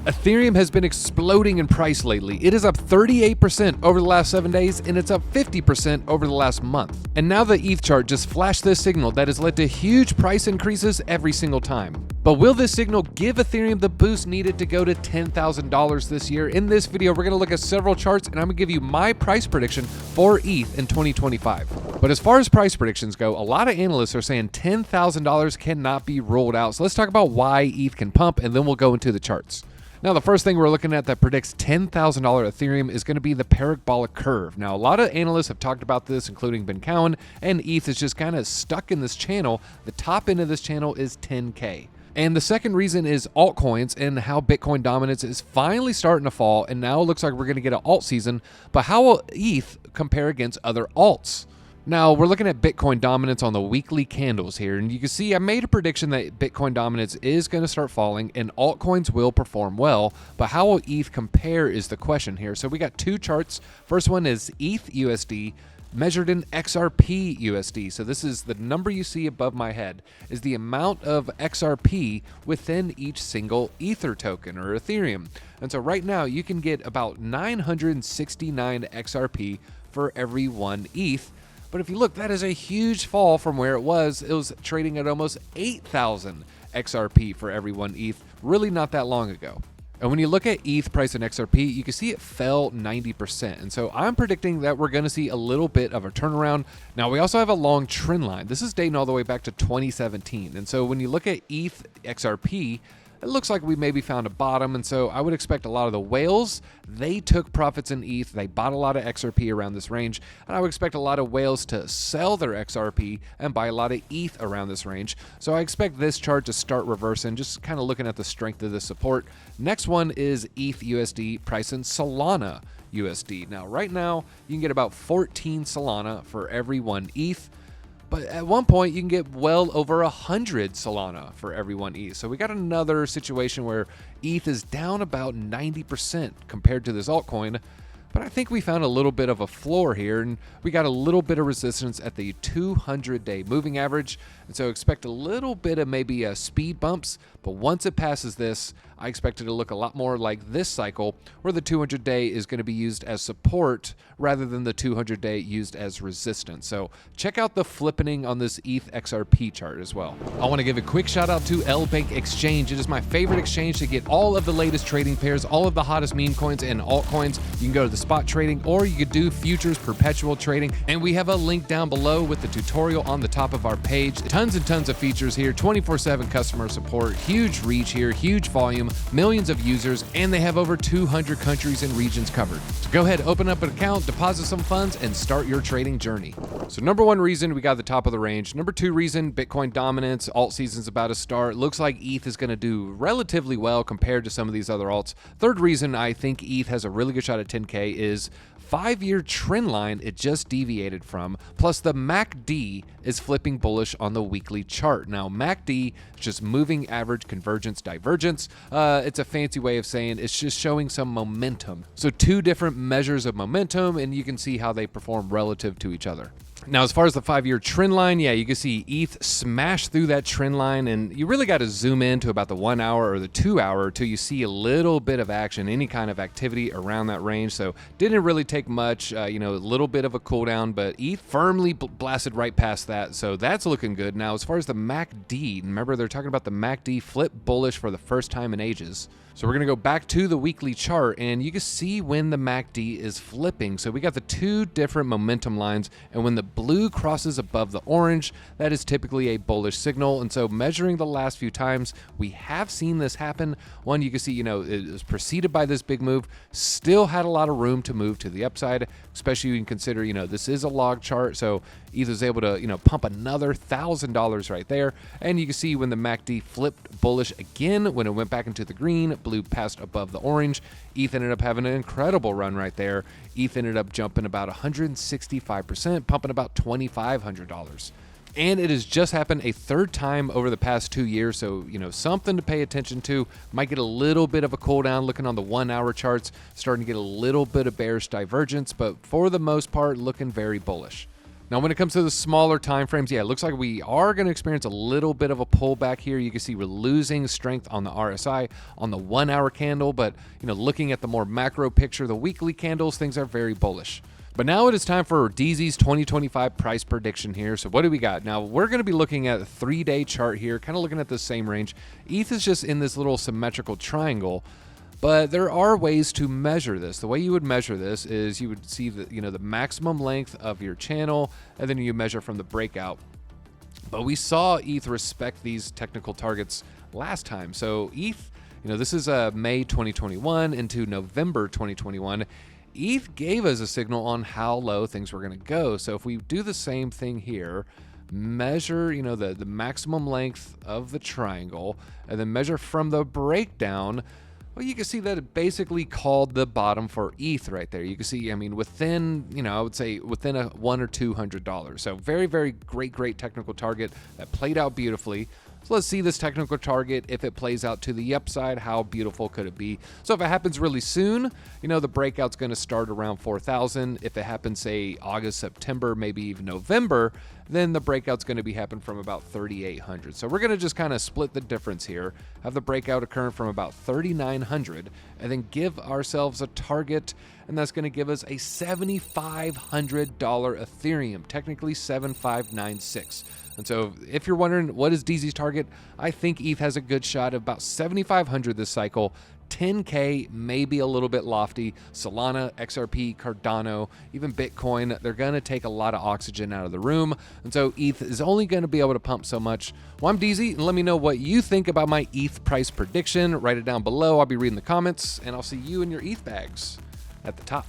Ethereum has been exploding in price lately. It is up 38% over the last 7 days, and it's up 50% over the last month. And now the ETH chart just flashed this signal that has led to huge price increases every single time. But will this signal give Ethereum the boost needed to go to $10,000 this year? In this video, we're going to look at several charts, and I'm going to give you my price prediction for ETH in 2025. But as far as price predictions go, a lot of analysts are saying $10,000 cannot be ruled out. So let's talk about why ETH can pump, and then we'll go into the charts. Now, the first thing we're looking at that predicts $10,000 Ethereum is going to be the Parabolic curve. Now, a lot of analysts have talked about this, including Ben Cowan, and ETH is just kind of stuck in this channel. The top end of this channel is 10K. And the second reason is altcoins and how Bitcoin dominance is finally starting to fall, and now it looks like we're going to get an alt season. But how will ETH compare against other alts? Now, we're looking at Bitcoin dominance on the weekly candles here, and you can see I made a prediction that Bitcoin dominance is going to start falling and altcoins will perform well, but how will ETH compare is the question here. So we got two charts. First one is ETH USD measured in XRP USD. So this is the number you see above my head, is the amount of XRP within each single Ether token or Ethereum. And so right now you can get about 969 XRP for every one ETH. But if you look, that is a huge fall from where it was. It was trading at almost 8,000 XRP for every one ETH, really not that long ago. And when you look at ETH price and XRP, you can see it fell 90%. And so I'm predicting that we're going to see a little bit of a turnaround. Now, we also have a long trend line. This is dating all the way back to 2017. And so when you look at ETH XRP, it looks like we maybe found a bottom, and so I would expect a lot of the whales, they took profits in ETH, they bought a lot of XRP around this range, and I would expect a lot of whales to sell their XRP and buy a lot of ETH around this range. So I expect this chart to start reversing, just kind of looking at the strength of the support. Next one is ETH USD price in Solana USD. Now, right now, you can get about 14 Solana for every one ETH. But at one point, you can get well over 100 Solana for every one ETH. So we got another situation where ETH is down about 90% compared to this altcoin. But I think we found a little bit of a floor here, and we got a little bit of resistance at the 200-day moving average. And so expect a little bit of maybe speed bumps. But once it passes this, I expect it to look a lot more like this cycle, where the 200-day is going to be used as support rather than the 200-day used as resistance. So check out the flippening on this ETH XRP chart as well. I want to give a quick shout out to LBank Exchange. It is my favorite exchange to get all of the latest trading pairs, all of the hottest meme coins and altcoins. You can go to the spot trading, or you could do futures perpetual trading. And we have a link down below with the tutorial on the top of our page. Tons and tons of features here, 24/7 customer support, huge reach here, huge volume, millions of users, and they have over 200 countries and regions covered. So go ahead, open up an account, deposit some funds, and start your trading journey. So number one reason, we got the top of the range. Number two reason, Bitcoin dominance, alt season's about to start. Looks like ETH is going to do relatively well compared to some of these other alts. Third reason I think ETH has a really good shot at 10K is 5-year trend line it just deviated from, plus the MACD is flipping bullish on the weekly chart. Now, MACD is just moving average convergence divergence. It's a fancy way of saying it's just showing some momentum. So two different measures of momentum, and you can see how they perform relative to each other. Now, as far as the 5-year trend line, yeah, you can see ETH smash through that trend line, and you really got to zoom in to about the 1 hour or the 2 hour until you see a little bit of action, any kind of activity around that range. So didn't really take much, a little bit of a cool down, but ETH firmly blasted right past that. So that's looking good. Now, as far as the MACD, remember they're talking about the MACD flip bullish for the first time in ages. So we're going to go back to the weekly chart, and you can see when the MACD is flipping. So we got the two different momentum lines, and when the blue crosses above the orange, that is typically a bullish signal. And so measuring the last few times, we have seen this happen. One, you can see, it was preceded by this big move, still had a lot of room to move to the upside, especially when you consider, this is a log chart. So ETH was able to, pump another $1,000 right there. And you can see when the MACD flipped bullish again, when it went back into the green, blue passed above the orange. ETH ended up having an incredible run right there. ETH ended up jumping about 165%, pumping about $2,500. And it has just happened a third time over the past 2 years. So, something to pay attention to. Might get a little bit of a cool down looking on the 1 hour charts, starting to get a little bit of bearish divergence, but for the most part, looking very bullish. Now, when it comes to the smaller time frames, yeah, it looks like we are going to experience a little bit of a pullback here. You can see we're losing strength on the RSI on the 1 hour candle, but looking at the more macro picture, the weekly candles, things are very bullish. But now it is time for DZ's 2025 price prediction here. So what do we got? Now we're going to be looking at a 3-day chart here, kind of looking at the same range. ETH is just in this little symmetrical triangle. But there are ways to measure this. The way you would measure this is you would see the maximum length of your channel, and then you measure from the breakout. But we saw ETH respect these technical targets last time. So ETH, this is May 2021 into November 2021. ETH gave us a signal on how low things were going to go. So if we do the same thing here, measure the maximum length of the triangle, and then measure from the breakdown, well, you can see that it basically called the bottom for ETH right there. You can see, within, I would say within a $100 or $200. So very, very great technical target that played out beautifully. So let's see this technical target. If it plays out to the upside, how beautiful could it be? So if it happens really soon, the breakout's going to start around 4,000. If it happens, say August, September, maybe even November, then the breakout's going to be happening from about 3,800. So we're going to just kind of split the difference here, have the breakout occur from about 3,900, and then give ourselves a target, and that's going to give us a $7,500 Ethereum, technically 7,596. And so if you're wondering what is DZ's target, I think ETH has a good shot of about 7,500 this cycle. 10K may be a little bit lofty. Solana, XRP, Cardano, even Bitcoin, they're going to take a lot of oxygen out of the room. And so ETH is only going to be able to pump so much. Well, I'm DZ, and let me know what you think about my ETH price prediction. Write it down below. I'll be reading the comments, and I'll see you in your ETH bags at the top.